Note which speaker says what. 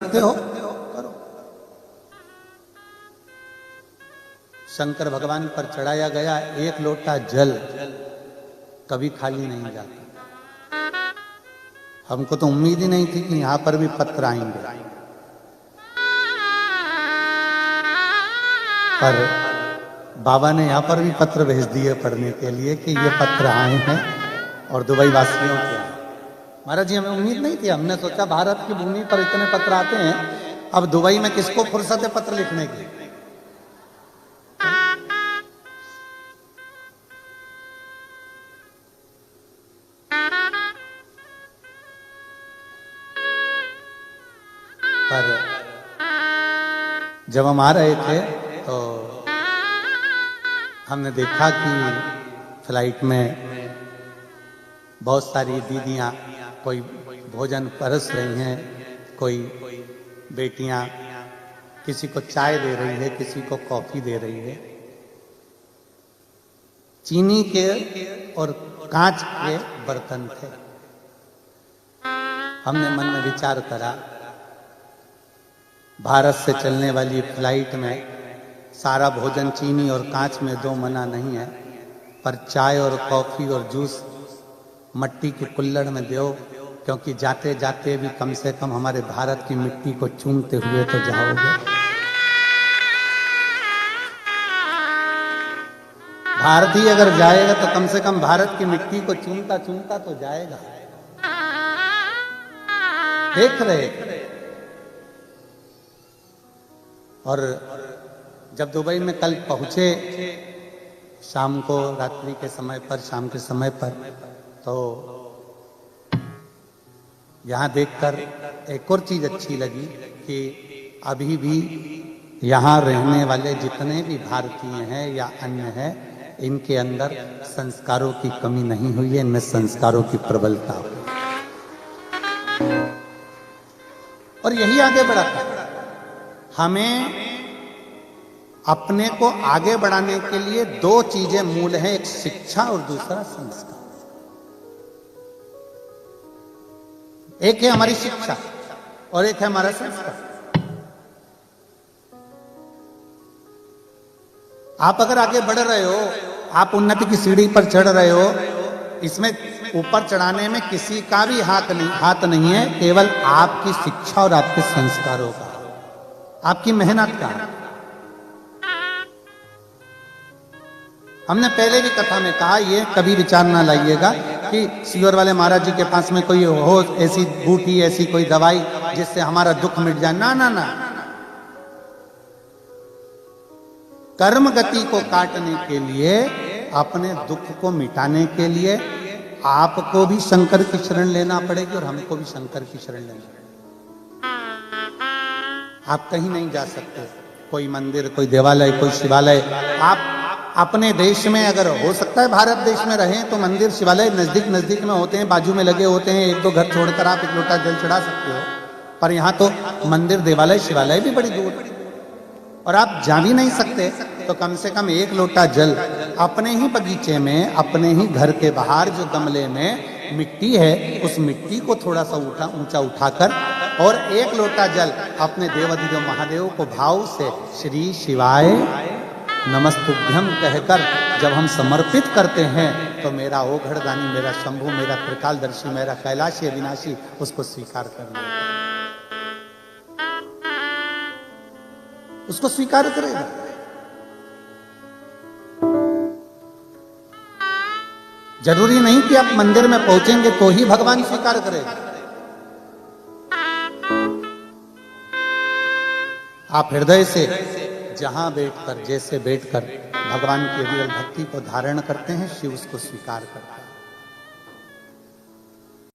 Speaker 1: करते हो करो। शंकर भगवान पर चढ़ाया गया एक लोटा जल कभी खाली नहीं जाता। हमको तो उम्मीद ही नहीं थी कि यहां पर भी पत्र आएंगे, पर बाबा ने यहां पर भी पत्र भेज दिए पढ़ने के लिए कि ये पत्र आए हैं और दुबई वासियों के आए। महाराज जी, हमें उम्मीद नहीं थी। हमने सोचा भारत की भूमि पर इतने पत्र आते हैं, अब दुबई में किसको फुर्सत है पत्र लिखने की। पर जब हम आ रहे थे तो हमने देखा कि फ्लाइट में बहुत सारी दीदियां कोई भोजन परस रही हैं, कोई बेटियां किसी को चाय दे रही है, किसी को कॉफी दे रही है। चीनी के और कांच के बर्तन थे। हमने मन में विचार करा, भारत से चलने वाली फ्लाइट में सारा भोजन चीनी और कांच में दो मना नहीं है, पर चाय और कॉफी और जूस मट्टी की कुल्हड़ में दो, क्योंकि जाते जाते भी कम से कम हमारे भारत की मिट्टी को चूमते हुए तो जाओगे। भारतीय अगर जाएगा तो कम से कम भारत की मिट्टी को चूमता चूमता तो जाएगा। देख रहे। और जब दुबई में कल पहुंचे शाम को, रात्रि के समय पर, शाम के समय पर, तो यहां देखकर एक और चीज अच्छी लगी कि अभी भी यहां रहने वाले जितने भी भारतीय हैं या अन्य हैं, इनके अंदर संस्कारों की कमी नहीं हुई है, इनमें संस्कारों की प्रबलता हुई। और यही आगे बढ़ाता है। हमें अपने को आगे बढ़ाने के लिए दो चीजें मूल हैं, एक शिक्षा और दूसरा संस्कार। एक है हमारी शिक्षा और एक है हमारा संस्कार। आप अगर आगे बढ़ रहे हो, आप उन्नति की सीढ़ी पर चढ़ रहे हो, इसमें ऊपर चढ़ाने में किसी का भी हाथ नहीं है, केवल आपकी शिक्षा और आपके संस्कारों का, आपकी मेहनत का। हमने पहले भी कथा में कहा, ये कभी विचार ना लाइएगा कि सीवर वाले महाराज जी के पास में कोई हो ऐसी बूटी, ऐसी कोई दवाई जिससे हमारा दुख मिट जाए। ना ना ना, कर्म गति को काटने के लिए, अपने दुख को मिटाने के लिए आपको भी शंकर की शरण लेना पड़ेगी और हमको भी शंकर की शरण लेना पड़ेगी। आप कहीं नहीं जा सकते, कोई मंदिर, कोई देवालय, कोई शिवालय। आप अपने देश में अगर हो सकता है भारत देश में रहें तो मंदिर शिवालय नजदीक नजदीक में होते हैं, बाजू में लगे होते हैं, एक दो घर छोड़कर आप एक लोटा जल चढ़ा सकते हो। पर यहां तो मंदिर, देवालय, शिवालय भी बड़ी दूर और आप जा भी नहीं सकते, तो कम से कम एक लोटा जल अपने ही बगीचे में, अपने ही घर के बाहर जो गमले में मिट्टी है, उस मिट्टी को थोड़ा सा ऊंचा उठाकर और एक लोटा जल अपने देवाधिदेव महादेव को भाव से श्री शिवाय नमस्तुभ्यम कहकर जब हम समर्पित करते हैं, तो मेरा ओघड़दानी, मेरा शंभु, मेरा त्रिकालदर्शी, मेरा कैलाशी अविनाशी उसको स्वीकार कर लेगा, उसको स्वीकार करेगा। जरूरी नहीं कि आप मंदिर में पहुंचेंगे तो ही भगवान स्वीकार करेगा। आप हृदय से जहां बैठकर, जैसे बैठकर भगवान की रियल भक्ति को धारण करते हैं, शिव उसको स्वीकार करता है।